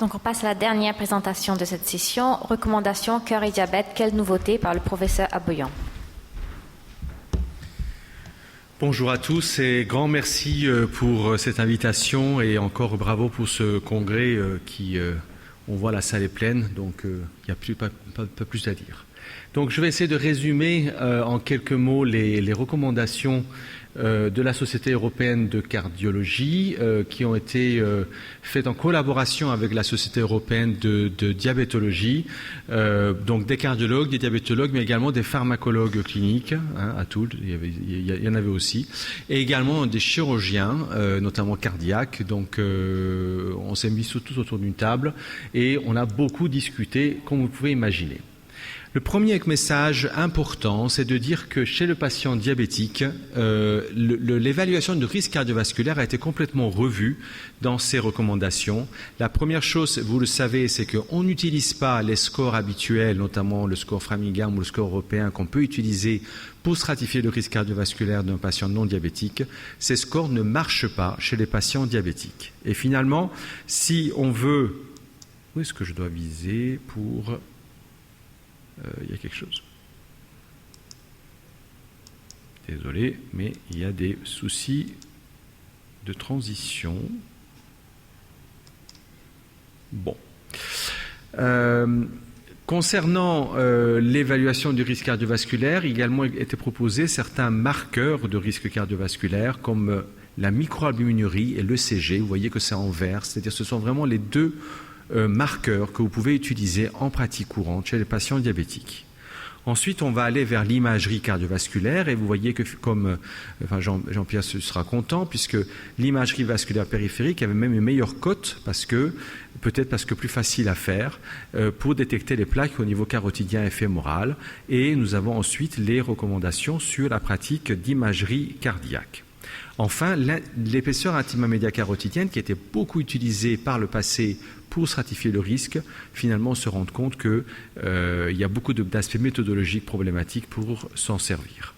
Donc on passe à la dernière présentation de cette session, recommandations cœur et diabète, quelle nouveauté par le professeur Aboyan. Bonjour à tous et grand merci pour cette invitation et encore bravo pour ce congrès qui, on voit la salle est pleine, donc il n'y a pas plus à dire. Donc je vais essayer de résumer en quelques mots les recommandations de la Société européenne de cardiologie qui ont été faites en collaboration avec la Société européenne de diabétologie, donc des cardiologues, des diabétologues, mais également des pharmacologues cliniques, à Toul, il y en avait aussi, et également des chirurgiens, notamment cardiaques. Donc on s'est mis tous autour d'une table et on a beaucoup discuté, comme vous pouvez imaginer. Le premier message important, c'est de dire que chez le patient diabétique, l'évaluation du risque cardiovasculaire a été complètement revue dans ces recommandations. La première chose, vous le savez, c'est qu'on n'utilise pas les scores habituels, notamment le score Framingham ou le score européen qu'on peut utiliser pour stratifier le risque cardiovasculaire d'un patient non diabétique. Ces scores ne marchent pas chez les patients diabétiques. Et finalement, si on veut... Où est-ce que je dois viser pour... il y a quelque chose. Désolé, mais il y a des soucis de transition. Bon. Concernant l'évaluation du risque cardiovasculaire, il a également été proposé certains marqueurs de risque cardiovasculaire comme la microalbuminurie et l'ECG. Vous voyez que c'est en vert, c'est-à-dire que ce sont vraiment les deux marqueurs que vous pouvez utiliser en pratique courante chez les patients diabétiques. Ensuite, on va aller vers l'imagerie cardiovasculaire et vous voyez que, comme Jean-Pierre sera content, puisque l'imagerie vasculaire périphérique avait même une meilleure cote, peut-être parce que plus facile à faire, pour détecter les plaques au niveau carotidien et fémoral. Et nous avons ensuite les recommandations sur la pratique d'imagerie cardiaque. Enfin, l'épaisseur intima-média carotidienne, qui était beaucoup utilisée par le passé pour stratifier le risque, finalement on se rend compte qu'il y a beaucoup d'aspects méthodologiques problématiques pour s'en servir.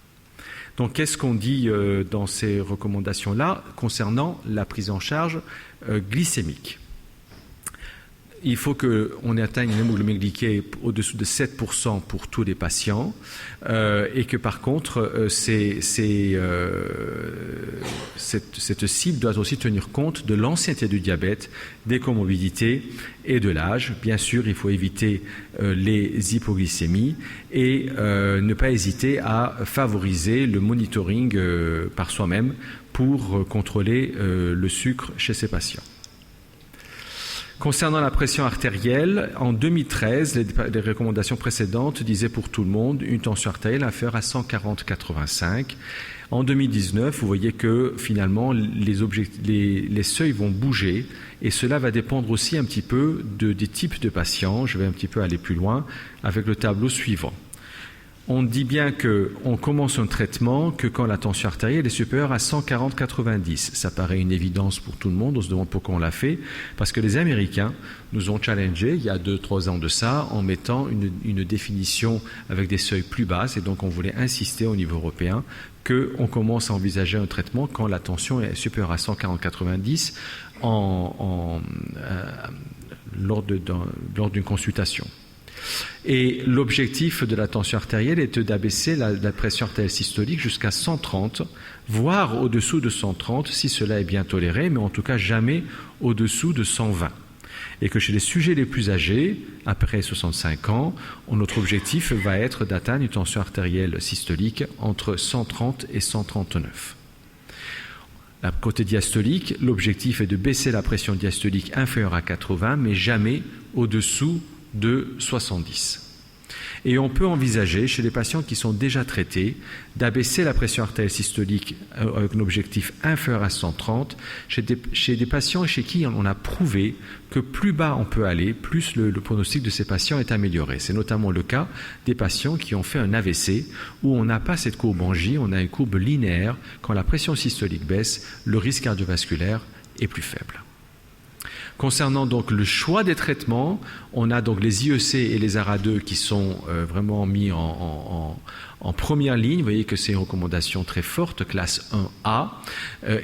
Donc qu'est-ce qu'on dit dans ces recommandations-là concernant la prise en charge glycémique ? Il faut qu'on atteigne une hémoglobine glyquée au-dessous de 7% pour tous les patients et que par contre cette cible doit aussi tenir compte de l'ancienneté du diabète, des comorbidités et de l'âge. Bien sûr, il faut éviter les hypoglycémies et ne pas hésiter à favoriser le monitoring par soi-même pour contrôler le sucre chez ces patients. Concernant la pression artérielle, en 2013, les recommandations précédentes disaient pour tout le monde une tension artérielle inférieure à 140/85. En 2019, vous voyez que finalement les seuils vont bouger et cela va dépendre aussi un petit peu des types de patients. Je vais un petit peu aller plus loin avec le tableau suivant. On dit bien qu'on commence un traitement que quand la tension artérielle est supérieure à 140/90. Ça paraît une évidence pour tout le monde, on se demande pourquoi on l'a fait, parce que les Américains nous ont challengé il y a 2-3 ans de ça en mettant une définition avec des seuils plus basses et donc on voulait insister au niveau européen qu'on commence à envisager un traitement quand la tension est supérieure à 140/90 lors d'une consultation. Et l'objectif de la tension artérielle est d'abaisser la pression artérielle systolique jusqu'à 130, voire au-dessous de 130 si cela est bien toléré, mais en tout cas jamais au-dessous de 120. Et que chez les sujets les plus âgés, après 65 ans, notre objectif va être d'atteindre une tension artérielle systolique entre 130 et 139. Côté diastolique, l'objectif est de baisser la pression diastolique inférieure à 80, mais jamais au-dessous de 70. Et on peut envisager, chez les patients qui sont déjà traités, d'abaisser la pression artérielle systolique avec un objectif inférieur à 130, chez des patients chez qui on a prouvé que plus bas on peut aller, plus le pronostic de ces patients est amélioré. C'est notamment le cas des patients qui ont fait un AVC, où on n'a pas cette courbe en J, on a une courbe linéaire. Quand la pression systolique baisse, le risque cardiovasculaire est plus faible. Concernant donc le choix des traitements, on a donc les IEC et les ARA2 qui sont vraiment mis en première ligne. Vous voyez que c'est une recommandation très forte, classe 1A,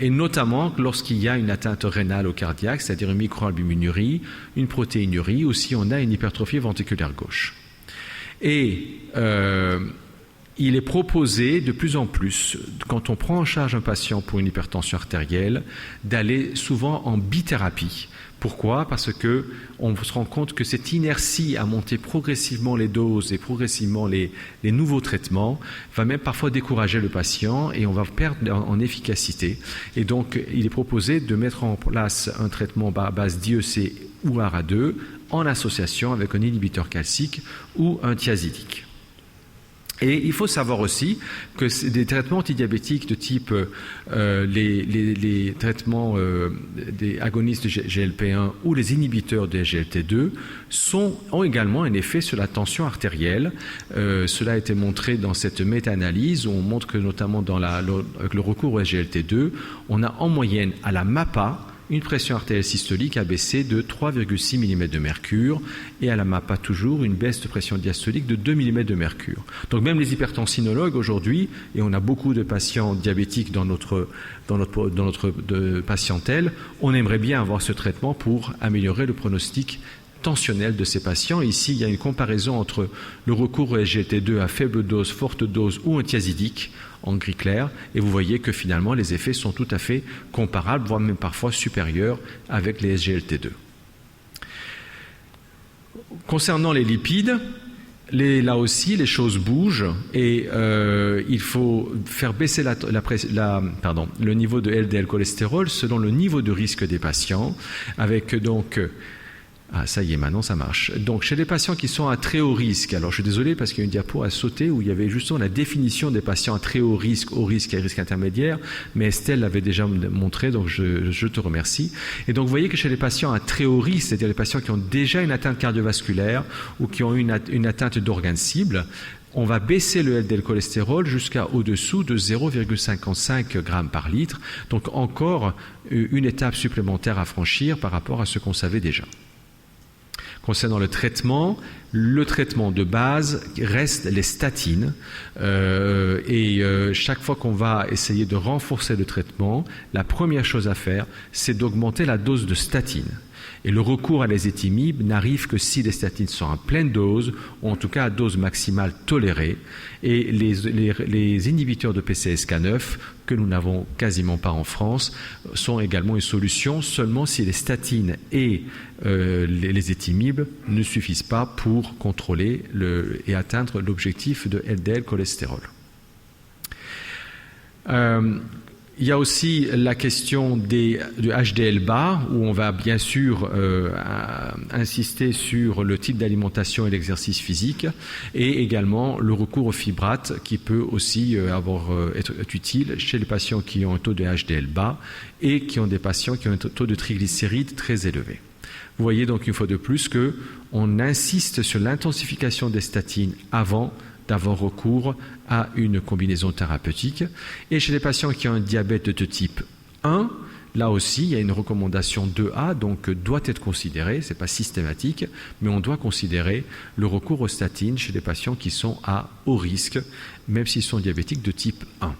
et notamment lorsqu'il y a une atteinte rénale au cardiaque, c'est-à-dire une microalbuminurie, une protéinurie, ou si on a une hypertrophie ventriculaire gauche. Et il est proposé de plus en plus, quand on prend en charge un patient pour une hypertension artérielle, d'aller souvent en bithérapie. Pourquoi? Parce que on se rend compte que cette inertie à monter progressivement les doses et progressivement les nouveaux traitements va même parfois décourager le patient et on va perdre en efficacité. Et donc, il est proposé de mettre en place un traitement à base d'IEC ou ARA2 en association avec un inhibiteur calcique ou un thiazidique. Et il faut savoir aussi que des traitements antidiabétiques de type les traitements des agonistes de GLP-1 ou les inhibiteurs de SGLT2 ont également un effet sur la tension artérielle. Cela a été montré dans cette méta-analyse où on montre que notamment avec le recours au SGLT2, on a en moyenne à la MAPA une pression artérielle systolique a baissé de 3,6 mm de mercure et à la MAPA toujours une baisse de pression diastolique de 2 mm de mercure. Donc même les hypertensinologues aujourd'hui, et on a beaucoup de patients diabétiques dans notre patientèle, on aimerait bien avoir ce traitement pour améliorer le pronostic tensionnel de ces patients. Ici, il y a une comparaison entre le recours au SGLT2 à faible dose, forte dose ou un thiazidique en gris clair, et vous voyez que finalement les effets sont tout à fait comparables, voire même parfois supérieurs avec les SGLT2. Concernant les lipides, là aussi, les choses bougent et il faut faire baisser le niveau de LDL cholestérol selon le niveau de risque des patients, avec donc... Ah, ça y est, maintenant ça marche. Donc, chez les patients qui sont à très haut risque, alors je suis désolé parce qu'il y a une diapo à sauter où il y avait justement la définition des patients à très haut risque et risque intermédiaire, mais Estelle l'avait déjà montré, donc je te remercie. Et donc, vous voyez que chez les patients à très haut risque, c'est-à-dire les patients qui ont déjà une atteinte cardiovasculaire ou qui ont une atteinte d'organes cibles, on va baisser le LDL cholestérol jusqu'à au-dessous de 0,55 g par litre, donc encore une étape supplémentaire à franchir par rapport à ce qu'on savait déjà. Concernant le traitement de base reste les statines chaque fois qu'on va essayer de renforcer le traitement, la première chose à faire, c'est d'augmenter la dose de statine. Et le recours à l'ézetimibe n'arrive que si les statines sont à pleine dose, ou en tout cas à dose maximale tolérée. Et les inhibiteurs de PCSK9, que nous n'avons quasiment pas en France, sont également une solution seulement si les statines et l'ézetimibe ne suffisent pas pour contrôler et atteindre l'objectif de LDL cholestérol. Il y a aussi la question du HDL bas, où on va bien sûr insister sur le type d'alimentation et l'exercice physique, et également le recours aux fibrates qui peut aussi être utile chez les patients qui ont un taux de HDL bas et qui ont des patients qui ont un taux de triglycérides très élevé. Vous voyez donc une fois de plus qu'on insiste sur l'intensification des statines avant d'avoir recours à une combinaison thérapeutique. Et chez les patients qui ont un diabète de type 1, là aussi, il y a une recommandation 2A, donc doit être considérée, ce n'est pas systématique, mais on doit considérer le recours aux statines chez les patients qui sont à haut risque, même s'ils sont diabétiques de type 1.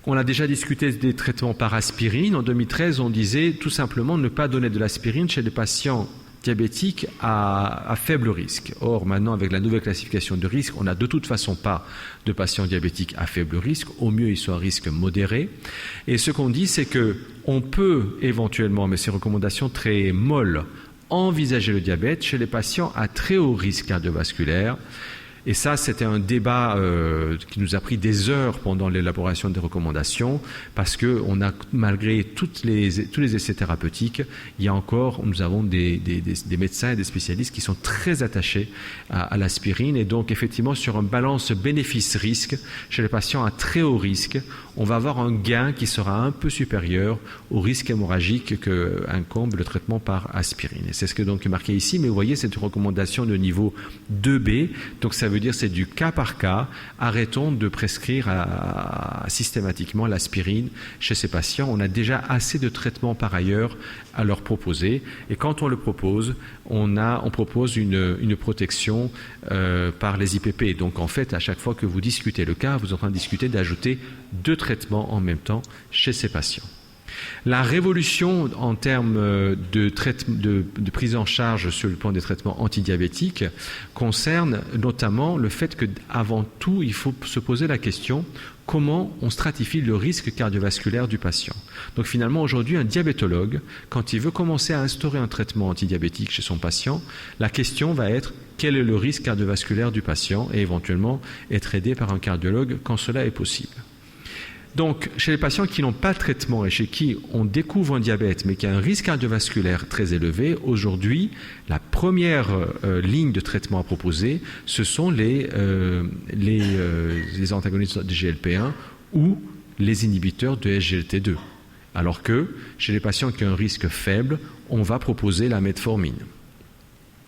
On a déjà discuté des traitements par aspirine. En 2013, on disait tout simplement ne pas donner de l'aspirine chez les patients diabétiques à faible risque. Or, maintenant, avec la nouvelle classification de risque, on n'a de toute façon pas de patients diabétiques à faible risque. Au mieux, ils sont à risque modéré. Et ce qu'on dit, c'est qu'on peut éventuellement, mais c'est une recommandation très molle, envisager le diabète chez les patients à très haut risque cardiovasculaire. Et ça, c'était un débat qui nous a pris des heures pendant l'élaboration des recommandations, parce que on a, malgré tous les essais thérapeutiques, nous avons des médecins et des spécialistes qui sont très attachés à l'aspirine. Et donc, effectivement, sur une balance bénéfice-risque, chez les patients à très haut risque, on va avoir un gain qui sera un peu supérieur au risque hémorragique qu'incombe le traitement par aspirine. Et c'est ce que donc est marqué ici, mais vous voyez, c'est une recommandation de niveau 2B, donc ça veut veut dire c'est du cas par cas. Arrêtons de prescrire systématiquement l'aspirine chez ces patients. On a déjà assez de traitements par ailleurs à leur proposer. Et quand on le propose, on propose une protection par les IPP. Donc en fait, à chaque fois que vous discutez le cas, vous êtes en train de discuter d'ajouter 2 traitements en même temps chez ces patients. La révolution en termes de prise en charge sur le plan des traitements antidiabétiques concerne notamment le fait qu'avant tout, il faut se poser la question comment on stratifie le risque cardiovasculaire du patient. Donc finalement, aujourd'hui, un diabétologue, quand il veut commencer à instaurer un traitement antidiabétique chez son patient, la question va être quel est le risque cardiovasculaire du patient et éventuellement être aidé par un cardiologue quand cela est possible. Donc, chez les patients qui n'ont pas de traitement et chez qui on découvre un diabète mais qui a un risque cardiovasculaire très élevé, aujourd'hui, la première ligne de traitement à proposer, ce sont les antagonistes de GLP-1 ou les inhibiteurs de SGLT2. Alors que, chez les patients qui ont un risque faible, on va proposer la metformine.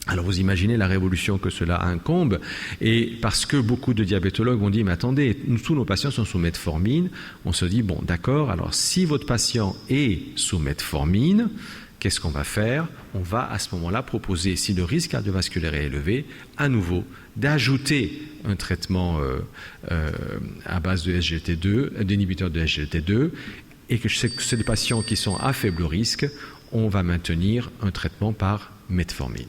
Alors vous imaginez la révolution que cela incombe, et parce que beaucoup de diabétologues ont dit mais attendez, tous nos patients sont sous metformine, on se dit bon d'accord, alors si votre patient est sous metformine, qu'est-ce qu'on va faire? On va à ce moment-là proposer, si le risque cardiovasculaire est élevé, à nouveau d'ajouter un traitement à base de SGLT2, d'inhibiteurs de SGLT2, et que chez les patients qui sont à faible risque, on va maintenir un traitement par metformine.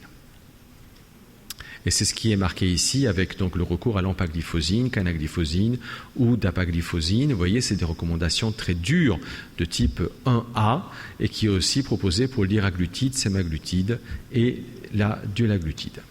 Et c'est ce qui est marqué ici avec donc le recours à l'empagliflozine, canagliflozine ou dapagliflozine. Vous voyez, c'est des recommandations très dures de type 1A et qui est aussi proposé pour le liraglutide, semaglutide et la dulaglutide.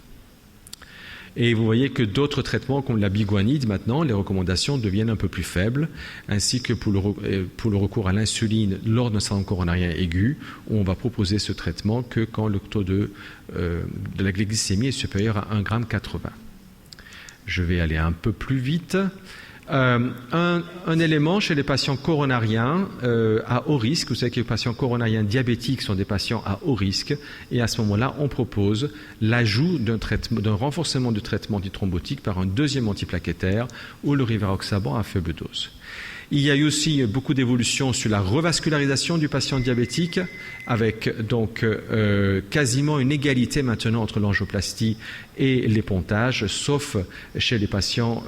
Et vous voyez que d'autres traitements comme la biguanide, maintenant, les recommandations deviennent un peu plus faibles, ainsi que pour le recours à l'insuline lors d'un syndrome coronarien aigu, où on va proposer ce traitement que quand le taux de la glycémie est supérieur à 1,80 g. Je vais aller un peu plus vite. Un élément chez les patients coronariens à haut risque, vous savez que les patients coronariens diabétiques sont des patients à haut risque, et à ce moment-là, on propose l'ajout d'un renforcement du traitement antithrombotique par un deuxième antiplaquettaire ou le rivaroxaban à faible dose. Il y a eu aussi beaucoup d'évolutions sur la revascularisation du patient diabétique, avec donc quasiment une égalité maintenant entre l'angioplastie et les pontages, sauf chez les patients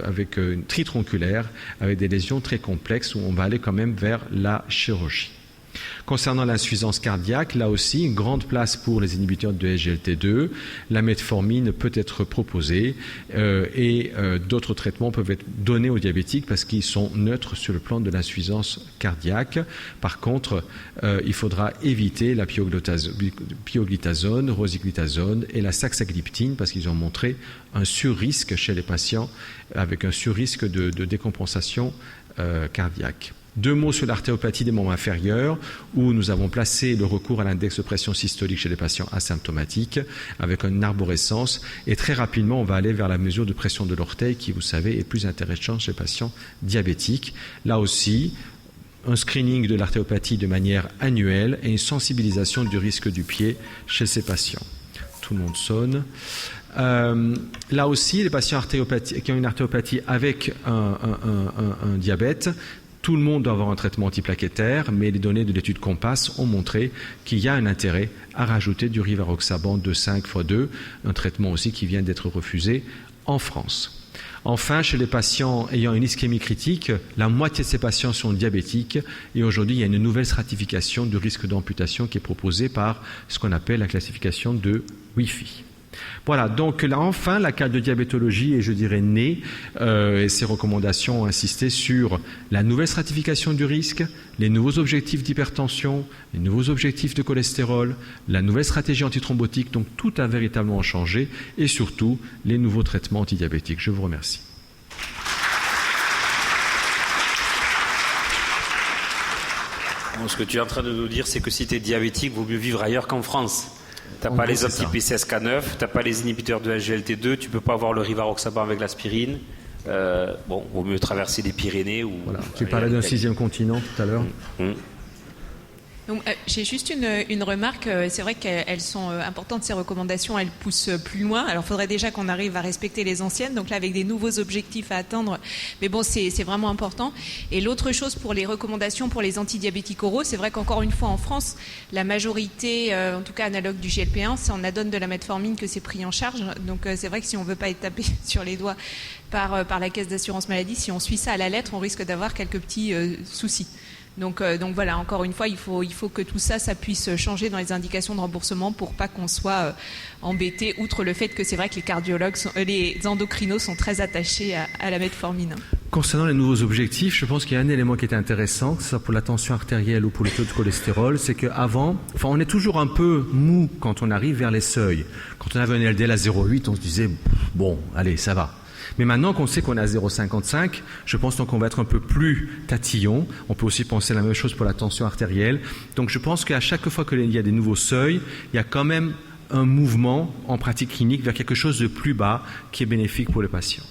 avec une tritronculaire, avec des lésions très complexes où on va aller quand même vers la chirurgie. Concernant l'insuffisance cardiaque, là aussi, une grande place pour les inhibiteurs de SGLT2. La metformine peut être proposée et d'autres traitements peuvent être donnés aux diabétiques parce qu'ils sont neutres sur le plan de l'insuffisance cardiaque. Par contre, il faudra éviter la pioglitazone, rosiglitazone et la saxagliptine parce qu'ils ont montré un surrisque chez les patients avec un surrisque de décompensation cardiaque. 2 mots sur l'artériopathie des membres inférieurs, où nous avons placé le recours à l'index de pression systolique chez les patients asymptomatiques avec une arborescence. Et très rapidement, on va aller vers la mesure de pression de l'orteil qui, vous savez, est plus intéressante chez les patients diabétiques. Là aussi, un screening de l'artériopathie de manière annuelle et une sensibilisation du risque du pied chez ces patients. Tout le monde sonne. Là aussi, les patients qui ont une artériopathie avec un diabète, tout le monde doit avoir un traitement antiplaquettaire, mais les données de l'étude COMPASS ont montré qu'il y a un intérêt à rajouter du rivaroxaban de 5x2, un traitement aussi qui vient d'être refusé en France. Enfin, chez les patients ayant une ischémie critique, la moitié de ces patients sont diabétiques et aujourd'hui, il y a une nouvelle stratification du risque d'amputation qui est proposée par ce qu'on appelle la classification de Wi-Fi. Voilà, donc là enfin la cardiodiabétologie est, je dirais, née et ses recommandations ont insisté sur la nouvelle stratification du risque, les nouveaux objectifs d'hypertension, les nouveaux objectifs de cholestérol, la nouvelle stratégie antithrombotique, donc tout a véritablement changé et surtout les nouveaux traitements antidiabétiques. Je vous remercie. Bon, ce que tu es en train de nous dire, c'est que si tu es diabétique, il vaut mieux vivre ailleurs qu'en France. Tu n'as pas les anti-PCSK9, tu n'as pas les inhibiteurs de SGLT2, tu ne peux pas avoir le rivaroxaban avec l'aspirine. Vaut mieux traverser les Pyrénées. Ou, voilà. Tu parlais d'un 6e continent tout à l'heure. Donc, j'ai juste une remarque. C'est vrai qu'elles sont importantes, ces recommandations. Elles poussent plus loin. Alors, il faudrait déjà qu'on arrive à respecter les anciennes. Donc là, avec des nouveaux objectifs à atteindre. Mais bon, c'est vraiment important. Et l'autre chose pour les recommandations pour les antidiabétiques oraux, c'est vrai qu'encore une fois, en France, la majorité, en tout cas analogue du GLP-1, c'est en add-on de la metformine que c'est pris en charge. Donc, c'est vrai que si on ne veut pas être tapé sur les doigts par la caisse d'assurance maladie, si on suit ça à la lettre, on risque d'avoir quelques petits soucis. Donc voilà, encore une fois, il faut que tout ça puisse changer dans les indications de remboursement pour pas qu'on soit embêté, outre le fait que c'est vrai que les cardiologues, les endocrinos sont très attachés à la metformine. Concernant les nouveaux objectifs, je pense qu'il y a un élément qui est intéressant, que ce soit pour la tension artérielle ou pour le taux de cholestérol, c'est qu'avant, on est toujours un peu mou quand on arrive vers les seuils. Quand on avait un LDL à 0,8, on se disait, bon, allez, ça va. Mais maintenant qu'on sait qu'on est à 0,55, je pense donc qu'on va être un peu plus tatillon. On peut aussi penser la même chose pour la tension artérielle. Donc je pense qu'à chaque fois qu'il y a des nouveaux seuils, il y a quand même un mouvement en pratique clinique vers quelque chose de plus bas qui est bénéfique pour le patient.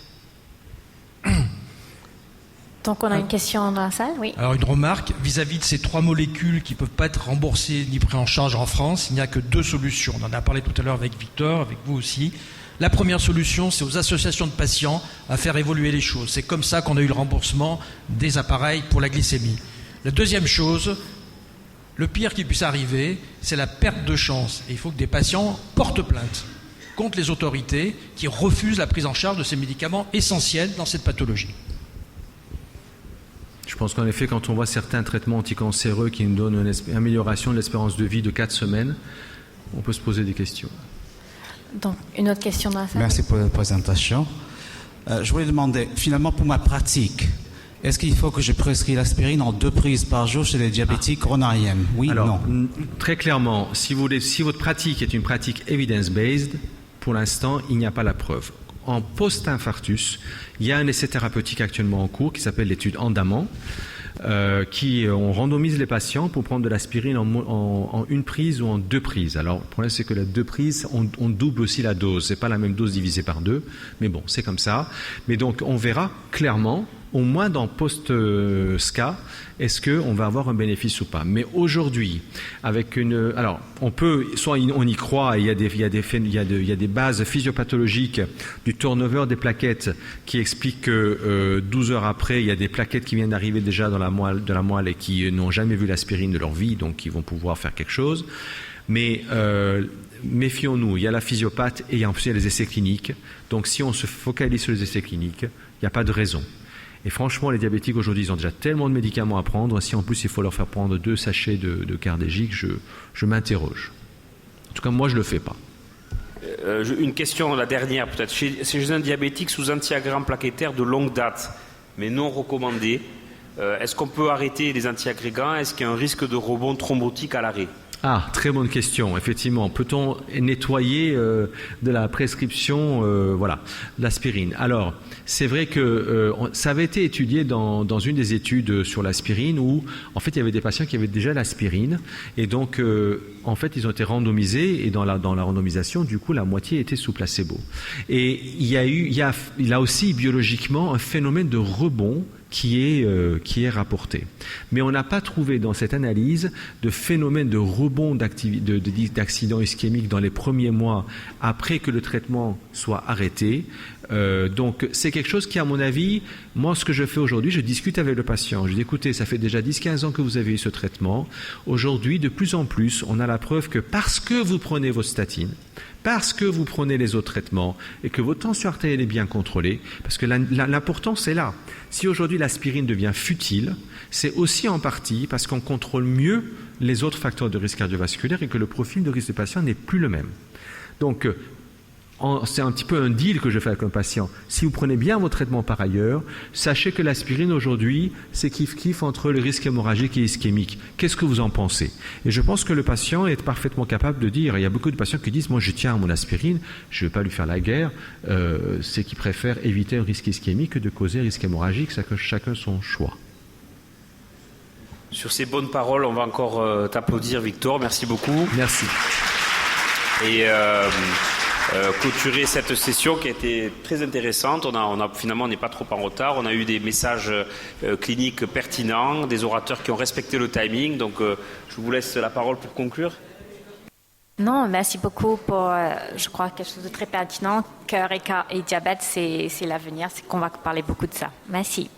Donc on a une question dans la salle, oui. Alors une remarque, vis-à-vis de ces 3 molécules qui ne peuvent pas être remboursées ni prises en charge en France, il n'y a que 2 solutions. On en a parlé tout à l'heure avec Victor, avec vous aussi. La première solution, c'est aux associations de patients à faire évoluer les choses. C'est comme ça qu'on a eu le remboursement des appareils pour la glycémie. La deuxième chose, le pire qui puisse arriver, c'est la perte de chance. Et il faut que des patients portent plainte contre les autorités qui refusent la prise en charge de ces médicaments essentiels dans cette pathologie. Je pense qu'en effet, quand on voit certains traitements anticancéreux qui nous donnent une amélioration de l'espérance de vie de 4 semaines, on peut se poser des questions. Donc, une autre question dans la salle. Merci pour la présentation. Je voulais demander, finalement, pour ma pratique, est-ce qu'il faut que je prescris l'aspirine en 2 prises par jour chez les diabétiques coronariennes? Oui, alors, non. Très clairement, si votre pratique est une pratique evidence-based, pour l'instant, il n'y a pas la preuve. En post-infarctus, il y a un essai thérapeutique actuellement en cours qui s'appelle l'étude Andamant, on randomise les patients pour prendre de l'aspirine en 1 prise ou en 2 prises. Alors, le problème, c'est que les 2 prises, on double aussi la dose. C'est pas la même dose divisée par 2, mais bon, c'est comme ça. Mais donc, on verra clairement, au moins dans post-SCA, est-ce qu'on va avoir un bénéfice ou pas. Mais aujourd'hui, alors, on peut, soit on y croit, il y a des bases physiopathologiques du turnover des plaquettes qui expliquent que 12 heures après, il y a des plaquettes qui viennent d'arriver déjà de la moelle et qui n'ont jamais vu l'aspirine de leur vie, donc qui vont pouvoir faire quelque chose. Mais méfions-nous, il y a la physiopathe et il y a les essais cliniques. Donc si on se focalise sur les essais cliniques, il n'y a pas de raison. Et franchement, les diabétiques aujourd'hui, ils ont déjà tellement de médicaments à prendre. Si en plus il faut leur faire prendre 2 sachets de cardégique, je m'interroge. En tout cas, moi, je ne le fais pas. Une question, la dernière peut-être. Chez un diabétique sous antiagrégant plaquettaire de longue date, mais non recommandé, est-ce qu'on peut arrêter les antiagrégants? Est-ce qu'il y a un risque de rebond thrombotique à l'arrêt? Ah, très bonne question. Effectivement, peut-on nettoyer de la prescription, l'aspirine? Alors, c'est vrai que ça avait été étudié dans une des études sur l'aspirine où, en fait, il y avait des patients qui avaient déjà l'aspirine et donc, en fait, ils ont été randomisés et dans la randomisation, du coup, la moitié était sous placebo. Et il y a là aussi biologiquement un phénomène de rebond qui est rapporté. Mais on n'a pas trouvé dans cette analyse de phénomène de rebond d'accident ischémique dans les premiers mois après que le traitement soit arrêté. Donc c'est quelque chose qui, à mon avis, moi ce que je fais aujourd'hui, je discute avec le patient. Je dis écoutez, ça fait déjà 10-15 ans que vous avez eu ce traitement. Aujourd'hui, de plus en plus, on a la preuve que parce que vous prenez vos statines, parce que vous prenez les autres traitements et que votre tension artérielle est bien contrôlée, parce que l'important c'est là. Si aujourd'hui l'aspirine devient futile, c'est aussi en partie parce qu'on contrôle mieux les autres facteurs de risque cardiovasculaire et que le profil de risque du patient n'est plus le même. Donc, c'est un petit peu un deal que je fais avec un patient. Si vous prenez bien vos traitements par ailleurs, sachez que l'aspirine aujourd'hui, c'est kiff-kiff entre le risque hémorragique et ischémique. Qu'est-ce que vous en pensez? Et je pense que le patient est parfaitement capable de dire, il y a beaucoup de patients qui disent, moi je tiens à mon aspirine, je ne vais pas lui faire la guerre, c'est qu'ils préfèrent éviter un risque ischémique que de causer un risque hémorragique, chacun son choix. Sur ces bonnes paroles, on va encore t'applaudir, Victor. Merci beaucoup. Merci. Et clôturer cette session qui a été très intéressante. Finalement, on n'est pas trop en retard. On a eu des messages cliniques pertinents, des orateurs qui ont respecté le timing. Donc, je vous laisse la parole pour conclure. Non, merci beaucoup pour, je crois, quelque chose de très pertinent. Cœur et diabète, c'est l'avenir. C'est qu'on va parler beaucoup de ça. Merci.